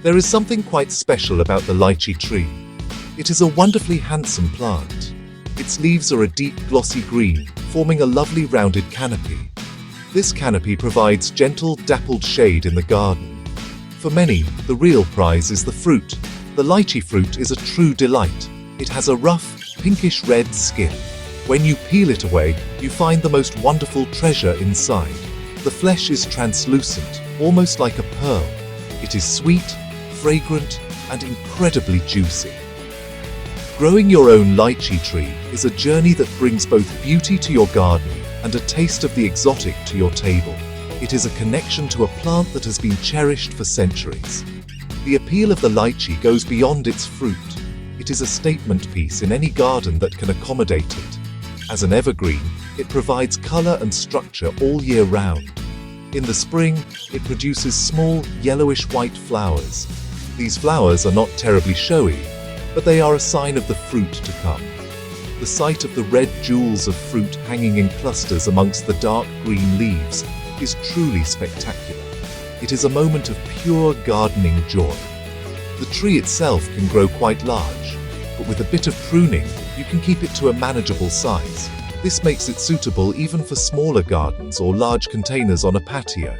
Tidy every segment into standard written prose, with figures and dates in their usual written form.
There is something quite special about the lychee tree. It is a wonderfully handsome plant. Its leaves are a deep glossy green, forming a lovely rounded canopy. This canopy provides gentle, dappled shade in the garden. For many, the real prize is the fruit. The lychee fruit is a true delight. It has a rough, pinkish red skin. When you peel it away, you find the most wonderful treasure inside. The flesh is translucent, almost like a pearl. It is sweet, fragrant, and incredibly juicy. Growing your own lychee tree is a journey that brings both beauty to your garden and a taste of the exotic to your table. It is a connection to a plant that has been cherished for centuries. The appeal of the lychee goes beyond its fruit. It is a statement piece in any garden that can accommodate it. As an evergreen, it provides color and structure all year round. In the spring, it produces small, yellowish-white flowers. These flowers are not terribly showy, but they are a sign of the fruit to come. The sight of the red jewels of fruit hanging in clusters amongst the dark green leaves is truly spectacular. It is a moment of pure gardening joy. The tree itself can grow quite large, but with a bit of pruning, you can keep it to a manageable size. This makes it suitable even for smaller gardens or large containers on a patio.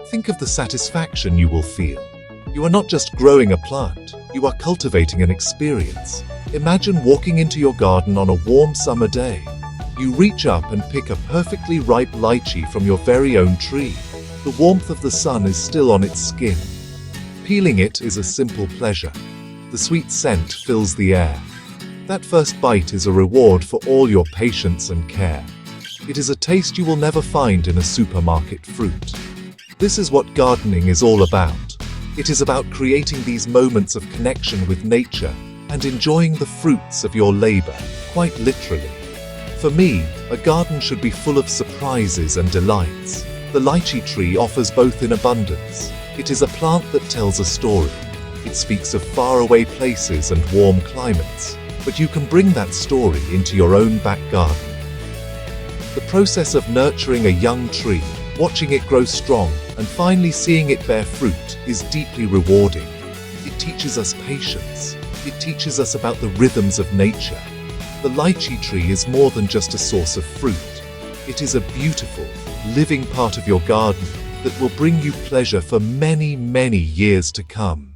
Think of the satisfaction you will feel. You are not just growing a plant, you are cultivating an experience. Imagine walking into your garden on a warm summer day. You reach up and pick a perfectly ripe lychee from your very own tree. The warmth of the sun is still on its skin. Peeling it is a simple pleasure. The sweet scent fills the air. That first bite is a reward for all your patience and care. It is a taste you will never find in a supermarket fruit. This is what gardening is all about. It is about creating these moments of connection with nature and enjoying the fruits of your labor, quite literally. For me, a garden should be full of surprises and delights. The lychee tree offers both in abundance. It is a plant that tells a story. It speaks of faraway places and warm climates, but you can bring that story into your own back garden. The process of nurturing a young tree, watching it grow strong, and finally seeing it bear fruit is deeply rewarding. It teaches us patience. It teaches us about the rhythms of nature. The lychee tree is more than just a source of fruit. It is a beautiful, living part of your garden that will bring you pleasure for many, many years to come.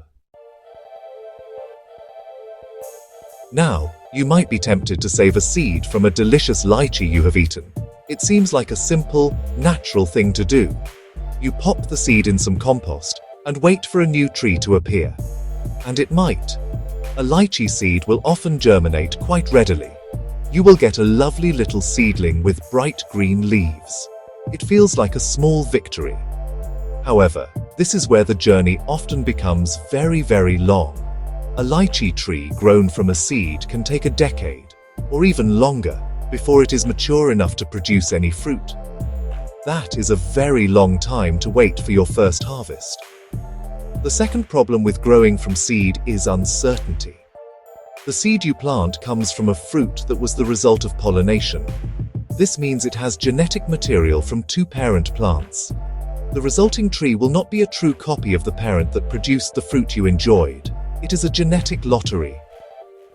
Now, you might be tempted to save a seed from a delicious lychee you have eaten. It seems like a simple, natural thing to do. You pop the seed in some compost and wait for a new tree to appear. And it might. A lychee seed will often germinate quite readily. You will get a lovely little seedling with bright green leaves. It feels like a small victory. However, this is where the journey often becomes very, very long. A lychee tree grown from a seed can take a decade, or even longer, before it is mature enough to produce any fruit. That is a very long time to wait for your first harvest. The second problem with growing from seed is uncertainty. The seed you plant comes from a fruit that was the result of pollination. This means it has genetic material from two parent plants. The resulting tree will not be a true copy of the parent that produced the fruit you enjoyed. It is a genetic lottery.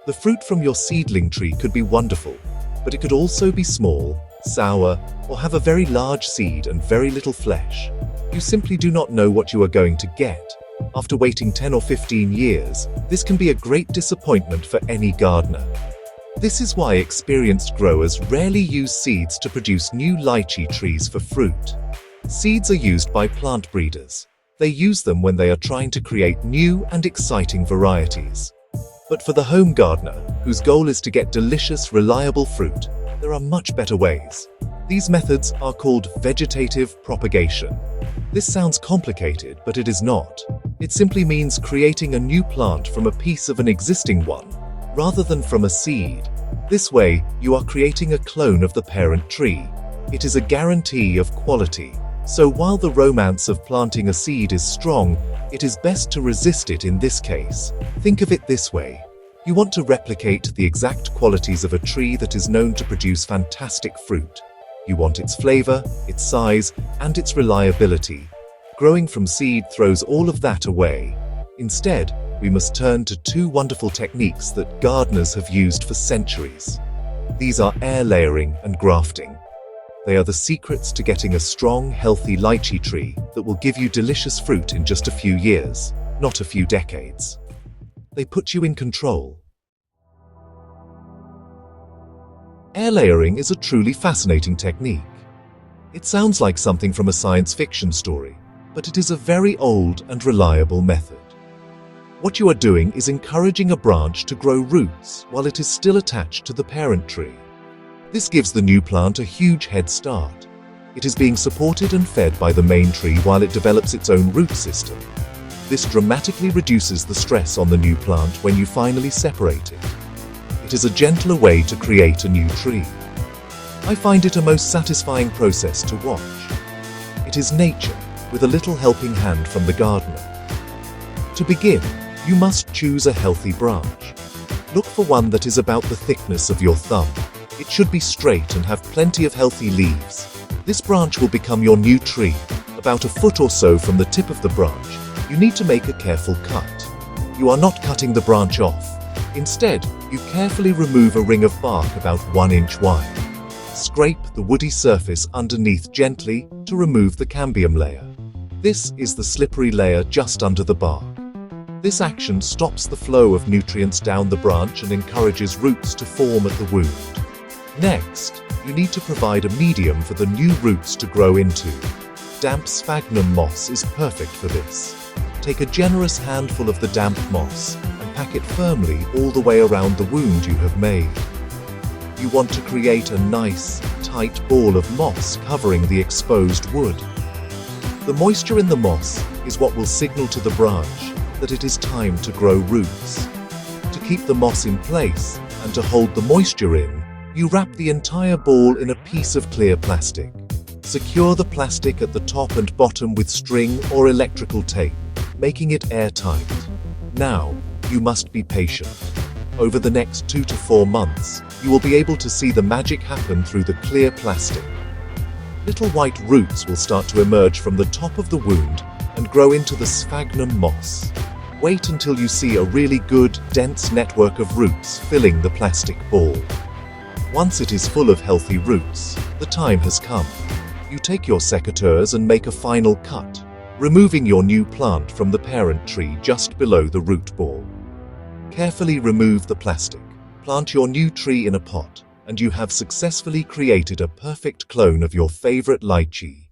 The fruit from your seedling tree could be wonderful, but it could also be small, sour, or have a very large seed and very little flesh. You simply do not know what you are going to get. After waiting 10 or 15 years, this can be a great disappointment for any gardener. This is why experienced growers rarely use seeds to produce new lychee trees for fruit. Seeds are used by plant breeders. They use them when they are trying to create new and exciting varieties. But for the home gardener, whose goal is to get delicious, reliable fruit, there are much better ways. These methods are called vegetative propagation. This sounds complicated, but it is not. It simply means creating a new plant from a piece of an existing one, rather than from a seed. This way, you are creating a clone of the parent tree. It is a guarantee of quality. So while the romance of planting a seed is strong, it is best to resist it in this case. Think of it this way. You want to replicate the exact qualities of a tree that is known to produce fantastic fruit. You want its flavor, its size, and its reliability. Growing from seed throws all of that away. Instead, we must turn to two wonderful techniques that gardeners have used for centuries. These are air layering and grafting. They are the secrets to getting a strong, healthy lychee tree that will give you delicious fruit in just a few years, not a few decades. They put you in control. Air layering is a truly fascinating technique. It sounds like something from a science fiction story, but it is a very old and reliable method. What you are doing is encouraging a branch to grow roots while it is still attached to the parent tree. This gives the new plant a huge head start. It is being supported and fed by the main tree while it develops its own root system. This dramatically reduces the stress on the new plant when you finally separate it. It is a gentler way to create a new tree. I find it a most satisfying process to watch. It is nature, with a little helping hand from the gardener. To begin, you must choose a healthy branch. Look for one that is about the thickness of your thumb. It should be straight and have plenty of healthy leaves. This branch will become your new tree. About a foot or so from the tip of the branch, you need to make a careful cut. You are not cutting the branch off. Instead, you carefully remove a ring of bark about 1 inch wide. Scrape the woody surface underneath gently to remove the cambium layer. This is the slippery layer just under the bark. This action stops the flow of nutrients down the branch and encourages roots to form at the wound. Next, you need to provide a medium for the new roots to grow into. Damp sphagnum moss is perfect for this. Take a generous handful of the damp moss and pack it firmly all the way around the wound you have made. You want to create a nice, tight ball of moss covering the exposed wood. The moisture in the moss is what will signal to the branch that it is time to grow roots. To keep the moss in place and to hold the moisture in, you wrap the entire ball in a piece of clear plastic. Secure the plastic at the top and bottom with string or electrical tape, making it airtight. Now, you must be patient. Over the next 2 to 4 months, you will be able to see the magic happen through the clear plastic. Little white roots will start to emerge from the top of the wound and grow into the sphagnum moss. Wait until you see a really good, dense network of roots filling the plastic ball. Once it is full of healthy roots, the time has come. You take your secateurs and make a final cut, removing your new plant from the parent tree just below the root ball. Carefully remove the plastic, plant your new tree in a pot, and you have successfully created a perfect clone of your favorite lychee.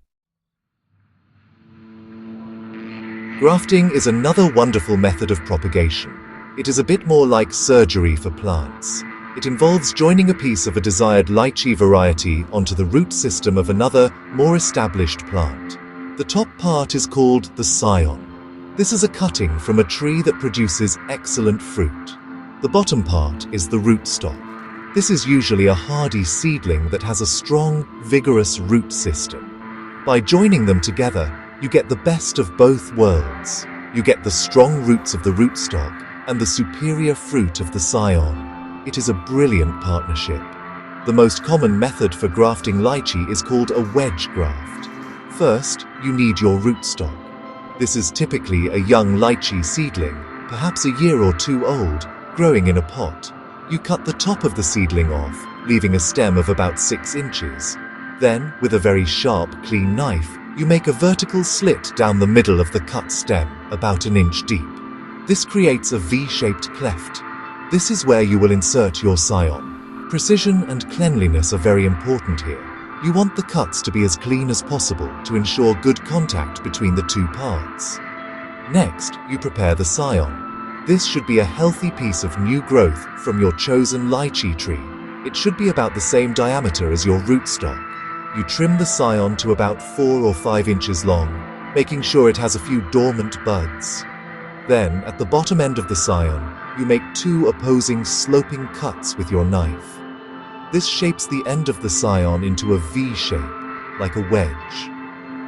Grafting is another wonderful method of propagation. It is a bit more like surgery for plants. It involves joining a piece of a desired lychee variety onto the root system of another, more established plant. The top part is called the scion. This is a cutting from a tree that produces excellent fruit. The bottom part is the rootstock. This is usually a hardy seedling that has a strong, vigorous root system. By joining them together, you get the best of both worlds. You get the strong roots of the rootstock and the superior fruit of the scion. It is a brilliant partnership. The most common method for grafting lychee is called a wedge graft. First, you need your rootstock. This is typically a young lychee seedling, perhaps a year or 2 old, growing in a pot. You cut the top of the seedling off, leaving a stem of about 6 inches. Then, with a very sharp, clean knife, you make a vertical slit down the middle of the cut stem, about 1 inch deep. This creates a V-shaped cleft. This is where you will insert your scion. Precision and cleanliness are very important here. You want the cuts to be as clean as possible to ensure good contact between the 2 parts. Next, you prepare the scion. This should be a healthy piece of new growth from your chosen lychee tree. It should be about the same diameter as your rootstock. You trim the scion to about 4 or 5 inches long, making sure it has a few dormant buds. Then, at the bottom end of the scion, you make 2 opposing sloping cuts with your knife. This shapes the end of the scion into a V shape, like a wedge.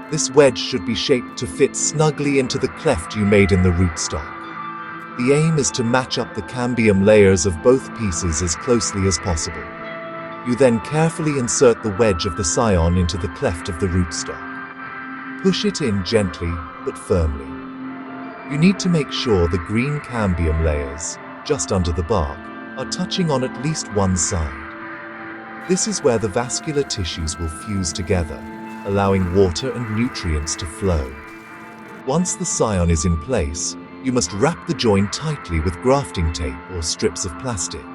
This wedge should be shaped to fit snugly into the cleft you made in the rootstock. The aim is to match up the cambium layers of both pieces as closely as possible. You then carefully insert the wedge of the scion into the cleft of the rootstock. Push it in gently but firmly. You need to make sure the green cambium layers, just under the bark, are touching on at least one side. This is where the vascular tissues will fuse together, allowing water and nutrients to flow. Once the scion is in place, you must wrap the joint tightly with grafting tape or strips of plastic.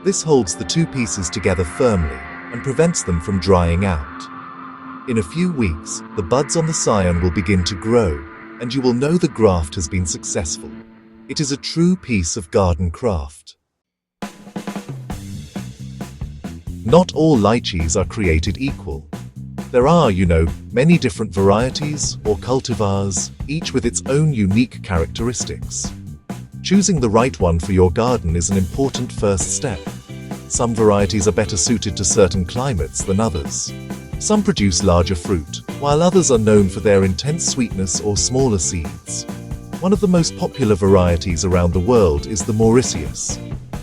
This holds the two pieces together firmly and prevents them from drying out. In a few weeks, the buds on the scion will begin to grow, and you will know the graft has been successful. It is a true piece of garden craft. Not all lychees are created equal. There are, many different varieties or cultivars, each with its own unique characteristics. Choosing the right one for your garden is an important first step. Some varieties are better suited to certain climates than others. Some produce larger fruit, while others are known for their intense sweetness or smaller seeds. One of the most popular varieties around the world is the Mauritius.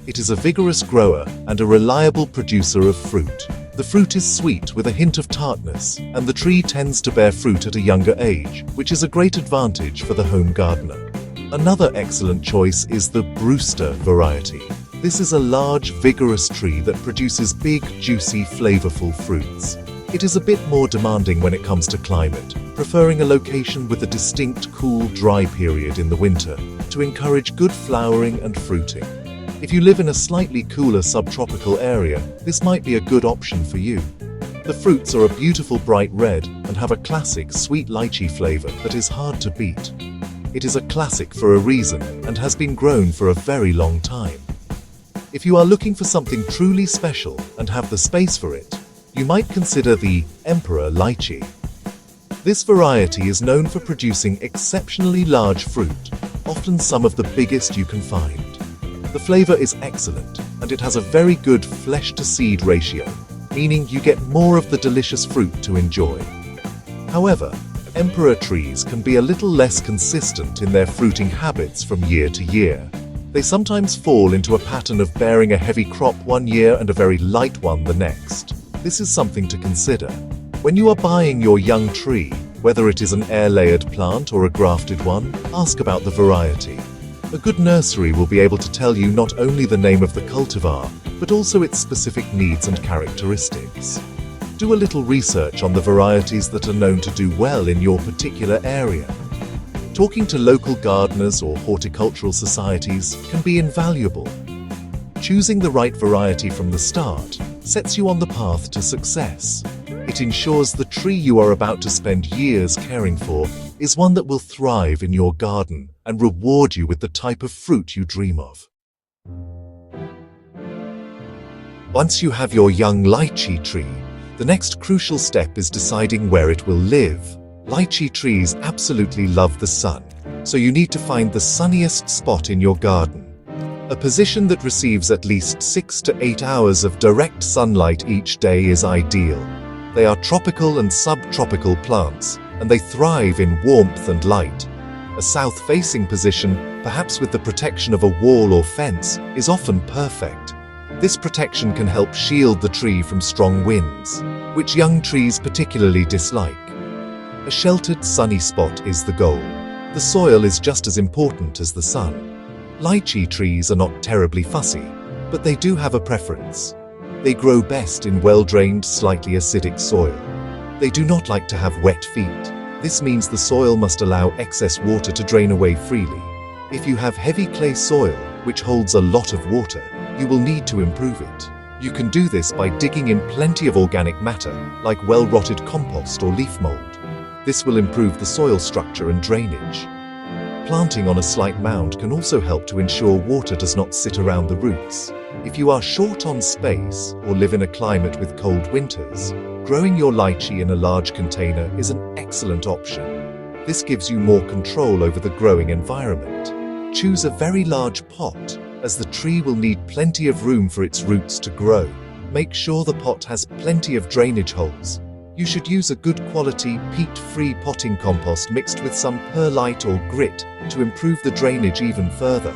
It is a vigorous grower and a reliable producer of fruit. The fruit is sweet with a hint of tartness, and the tree tends to bear fruit at a younger age, which is a great advantage for the home gardener. Another excellent choice is the Brewster variety. This is a large, vigorous tree that produces big, juicy, flavorful fruits. It is a bit more demanding when it comes to climate, preferring a location with a distinct cool, dry period in the winter to encourage good flowering and fruiting. If you live in a slightly cooler subtropical area, this might be a good option for you. The fruits are a beautiful bright red and have a classic sweet lychee flavor that is hard to beat. It is a classic for a reason and has been grown for a very long time. If you are looking for something truly special and have the space for it, you might consider the Emperor lychee. This variety is known for producing exceptionally large fruit, often some of the biggest you can find. The flavor is excellent, and it has a very good flesh-to-seed ratio, meaning you get more of the delicious fruit to enjoy. However, Emperor trees can be a little less consistent in their fruiting habits from year to year. They sometimes fall into a pattern of bearing a heavy crop one year and a very light one the next. This is something to consider. When you are buying your young tree, whether it is an air-layered plant or a grafted one, ask about the variety. A good nursery will be able to tell you not only the name of the cultivar, but also its specific needs and characteristics. Do a little research on the varieties that are known to do well in your particular area. Talking to local gardeners or horticultural societies can be invaluable. Choosing the right variety from the start sets you on the path to success. It ensures the tree you are about to spend years caring for is one that will thrive in your garden and reward you with the type of fruit you dream of. Once you have your young lychee tree, the next crucial step is deciding where it will live. Lychee trees absolutely love the sun, so you need to find the sunniest spot in your garden. A position that receives at least 6 to 8 hours of direct sunlight each day is ideal. They are tropical and subtropical plants, and they thrive in warmth and light. A south-facing position, perhaps with the protection of a wall or fence, is often perfect. This protection can help shield the tree from strong winds, which young trees particularly dislike. A sheltered, sunny spot is the goal. The soil is just as important as the sun. Lychee trees are not terribly fussy, but they do have a preference. They grow best in well-drained, slightly acidic soil. They do not like to have wet feet. This means the soil must allow excess water to drain away freely. If you have heavy clay soil, which holds a lot of water, you will need to improve it. You can do this by digging in plenty of organic matter, like well-rotted compost or leaf mold. This will improve the soil structure and drainage. Planting on a slight mound can also help to ensure water does not sit around the roots. If you are short on space or live in a climate with cold winters, growing your lychee in a large container is an excellent option. This gives you more control over the growing environment. Choose a very large pot, as the tree will need plenty of room for its roots to grow. Make sure the pot has plenty of drainage holes. You should use a good quality, peat-free potting compost mixed with some perlite or grit to improve the drainage even further.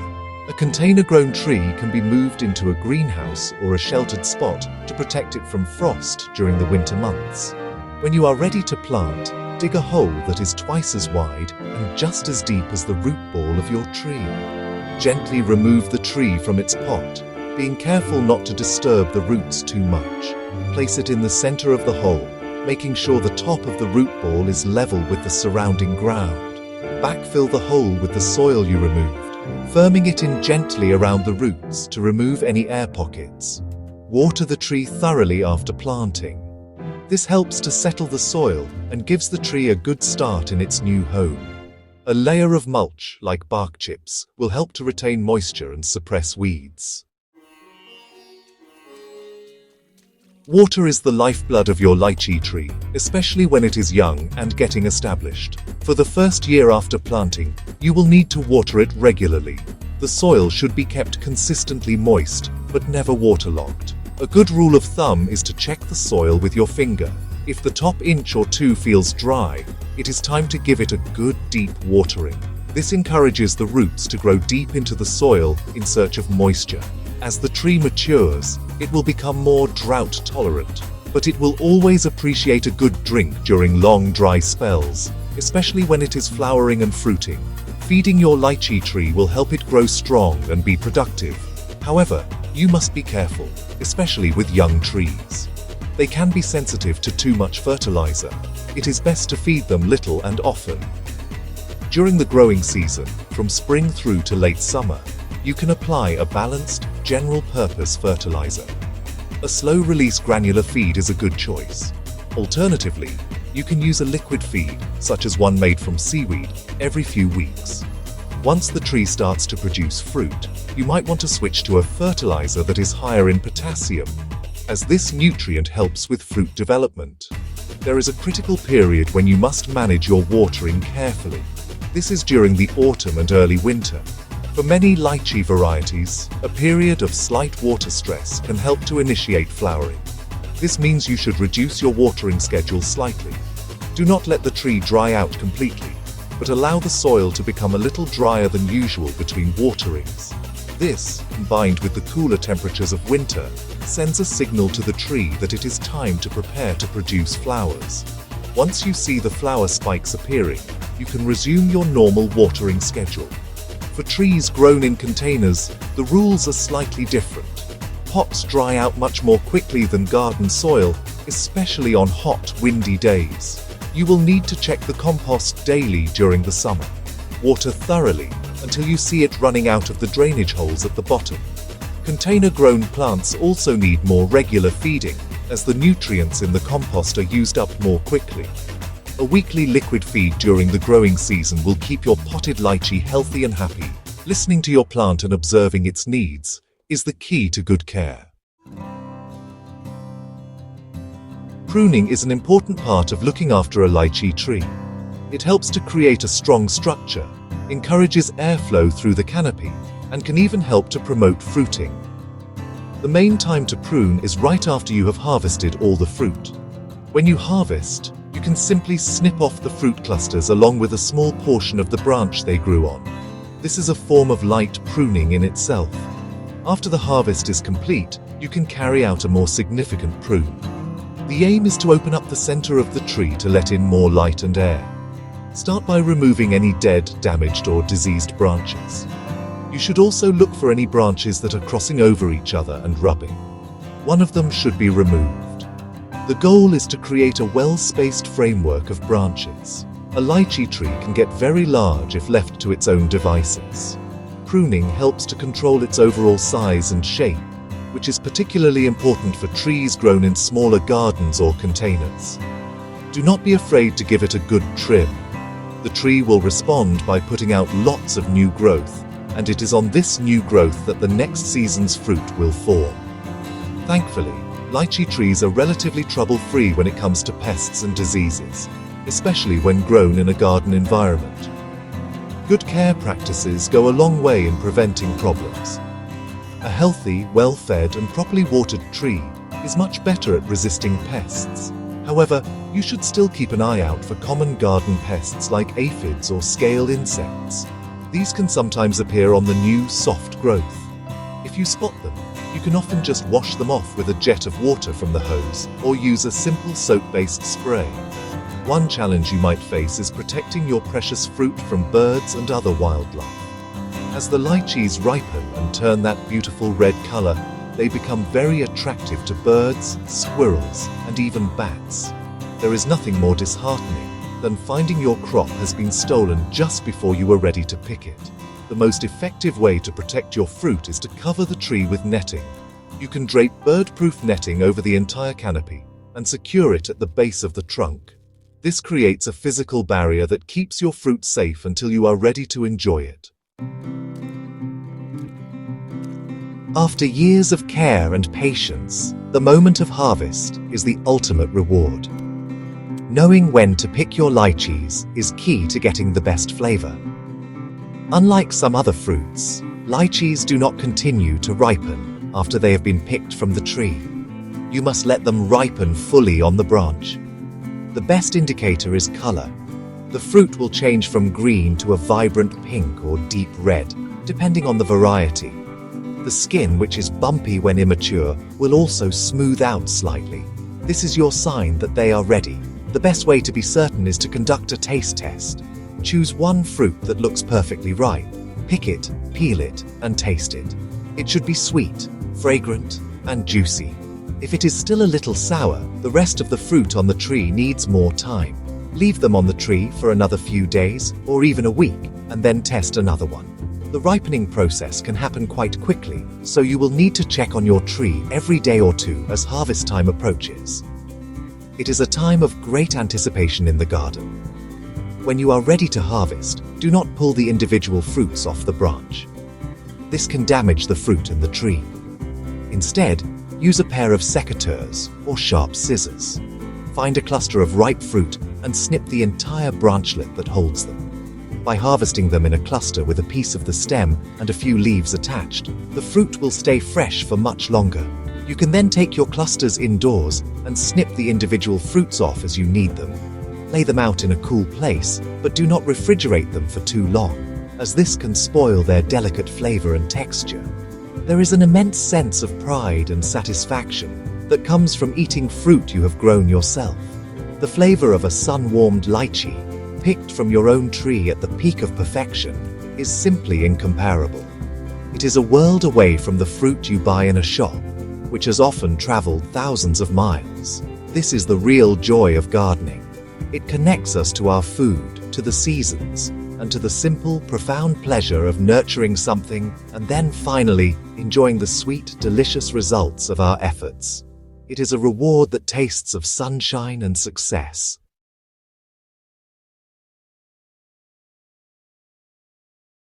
A container-grown tree can be moved into a greenhouse or a sheltered spot to protect it from frost during the winter months. When you are ready to plant, Dig a hole that is twice as wide and just as deep as the root ball of your tree. Gently remove the tree from its pot, being careful not to disturb the roots too much. Place it in the center of the hole, making sure the top of the root ball is level with the surrounding ground. Backfill the hole with the soil you removed, firming it in gently around the roots to remove any air pockets. Water the tree thoroughly after planting. This helps to settle the soil and gives the tree a good start in its new home. A layer of mulch, like bark chips, will help to retain moisture and suppress weeds. Water is the lifeblood of your lychee tree, especially when it is young and getting established. For the first year after planting, you will need to water it regularly. The soil should be kept consistently moist, but never waterlogged. A good rule of thumb is to check the soil with your finger. If the top inch or two feels dry, it is time to give it a good deep watering. This encourages the roots to grow deep into the soil in search of moisture. As the tree matures, it will become more drought tolerant, but it will always appreciate a good drink during long dry spells, especially when it is flowering and fruiting. Feeding your lychee tree will help it grow strong and be productive. However, you must be careful, especially with young trees. They can be sensitive to too much fertilizer. It is best to feed them little and often. During the growing season, from spring through to late summer, you can apply a balanced, general-purpose fertilizer. A slow-release granular feed is a good choice. Alternatively, you can use a liquid feed, such as one made from seaweed, every few weeks. Once the tree starts to produce fruit, you might want to switch to a fertilizer that is higher in potassium, as this nutrient helps with fruit development. There is a critical period when you must manage your watering carefully. This is during the autumn and early winter. For many lychee varieties, a period of slight water stress can help to initiate flowering. This means you should reduce your watering schedule slightly. Do not let the tree dry out completely, but allow the soil to become a little drier than usual between waterings. This, combined with the cooler temperatures of winter, sends a signal to the tree that it is time to prepare to produce flowers. Once you see the flower spikes appearing, you can resume your normal watering schedule. For trees grown in containers, the rules are slightly different. Pots dry out much more quickly than garden soil, especially on hot, windy days. You will need to check the compost daily during the summer. Water thoroughly until you see it running out of the drainage holes at the bottom. Container-grown plants also need more regular feeding, as the nutrients in the compost are used up more quickly. A weekly liquid feed during the growing season will keep your potted lychee healthy and happy. Listening to your plant and observing its needs is the key to good care. Pruning is an important part of looking after a lychee tree. It helps to create a strong structure, encourages airflow through the canopy, and can even help to promote fruiting. The main time to prune is right after you have harvested all the fruit. When you harvest, you can simply snip off the fruit clusters along with a small portion of the branch they grew on. This is a form of light pruning in itself. After the harvest is complete, you can carry out a more significant prune. The aim is to open up the center of the tree to let in more light and air. Start by removing any dead, damaged, or diseased branches. You should also look for any branches that are crossing over each other and rubbing. One of them should be removed. The goal is to create a well-spaced framework of branches. A lychee tree can get very large if left to its own devices. Pruning helps to control its overall size and shape, which is particularly important for trees grown in smaller gardens or containers. Do not be afraid to give it a good trim. The tree will respond by putting out lots of new growth, and it is on this new growth that the next season's fruit will form. Thankfully, lychee trees are relatively trouble-free when it comes to pests and diseases, especially when grown in a garden environment. Good care practices go a long way in preventing problems. A healthy, well-fed and properly watered tree is much better at resisting pests. However, you should still keep an eye out for common garden pests like aphids or scale insects. These can sometimes appear on the new, soft growth. If you spot them, you can often just wash them off with a jet of water from the hose or use a simple soap-based spray. One challenge you might face is protecting your precious fruit from birds and other wildlife. As the lychees ripen and turn that beautiful red color, they become very attractive to birds, squirrels, and even bats. There is nothing more disheartening than finding your crop has been stolen just before you were ready to pick it. The most effective way to protect your fruit is to cover the tree with netting. You can drape bird-proof netting over the entire canopy and secure it at the base of the trunk. This creates a physical barrier that keeps your fruit safe until you are ready to enjoy it. After years of care and patience, the moment of harvest is the ultimate reward. Knowing when to pick your lychees is key to getting the best flavor. Unlike some other fruits, lychees do not continue to ripen after they have been picked from the tree. You must let them ripen fully on the branch. The best indicator is color. The fruit will change from green to a vibrant pink or deep red, depending on the variety. The skin, which is bumpy when immature, will also smooth out slightly. This is your sign that they are ready. The best way to be certain is to conduct a taste test. Choose one fruit that looks perfectly ripe. Pick it, peel it, and taste it. It should be sweet, fragrant, and juicy. If it is still a little sour, the rest of the fruit on the tree needs more time. Leave them on the tree for another few days, or even a week, and then test another one. The ripening process can happen quite quickly, so you will need to check on your tree every day or two as harvest time approaches. It is a time of great anticipation in the garden. When you are ready to harvest, do not pull the individual fruits off the branch. This can damage the fruit and the tree. Instead, use a pair of secateurs or sharp scissors. Find a cluster of ripe fruit and snip the entire branchlet that holds them. By harvesting them in a cluster with a piece of the stem and a few leaves attached, the fruit will stay fresh for much longer. You can then take your clusters indoors and snip the individual fruits off as you need them. Lay them out in a cool place, but do not refrigerate them for too long, as this can spoil their delicate flavor and texture. There is an immense sense of pride and satisfaction that comes from eating fruit you have grown yourself. The flavor of a sun-warmed lychee, picked from your own tree at the peak of perfection, is simply incomparable. It is a world away from the fruit you buy in a shop, which has often traveled thousands of miles. This is the real joy of gardening. It connects us to our food, to the seasons, and to the simple, profound pleasure of nurturing something and then finally enjoying the sweet, delicious results of our efforts. It is a reward that tastes of sunshine and success.